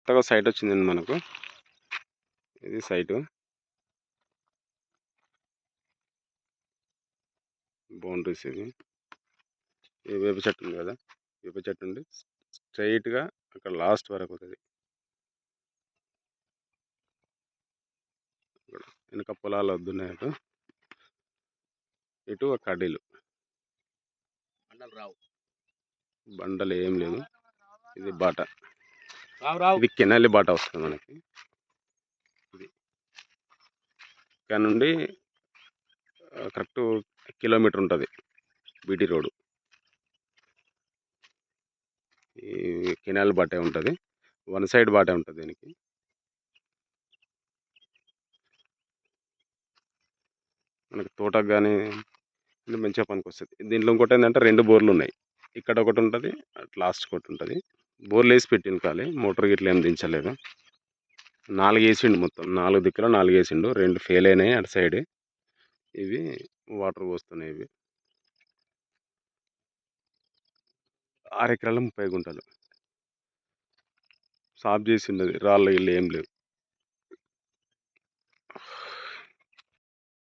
కొత్తగా సైట్ వచ్చిందండి మనకు. ఇది సైటు బౌండరీస్. ఇది వేప చెట్టు ఉంది కదా, వేప చెట్టు ఉండి స్ట్రైట్గా అక్కడ లాస్ట్ వరకు అవుతుంది. వెనుక పొలాలు వద్దున్నాయి, ఇటు ఒక కడ్డీలు, బండలు ఏం లేదు. ఇది బాట, ఇది కెనాలి బాట వస్తుంది మనకి. ఇది ఇక్కడ నుండి కరెక్ట్ కిలోమీటర్ ఉంటుంది బీటీ రోడ్. ఈ కెనాల్ బాటే ఉంటుంది, వన్ సైడ్ బాటే ఉంటుంది దీనికి. మనకి తోటకు కానీ మంచిగా పనికి వస్తుంది. దీంట్లో ఇంకోటి ఏంటంటే 2 బోర్లు ఉన్నాయి. ఇక్కడ ఒకటి ఉంటుంది, లాస్ట్ ఒకటి ఉంటుంది. బోర్లు వేసి పెట్టింది ఖాళీ, మోటార్ గిట్ల ఏం దించలేదు. 4 వేసిండు, మొత్తం 4 దిక్కులో 4 వేసిండు. 2 ఫెయిల్ అయినాయి అటు సైడ్. ఇవి వాటర్ పోస్తున్నాయి. ఇవి 6 ఎకరాల 30 గుంటలు సాఫ్ చేసి ఉండదు, రాళ్ళు ఇల్లు ఏం లేవు.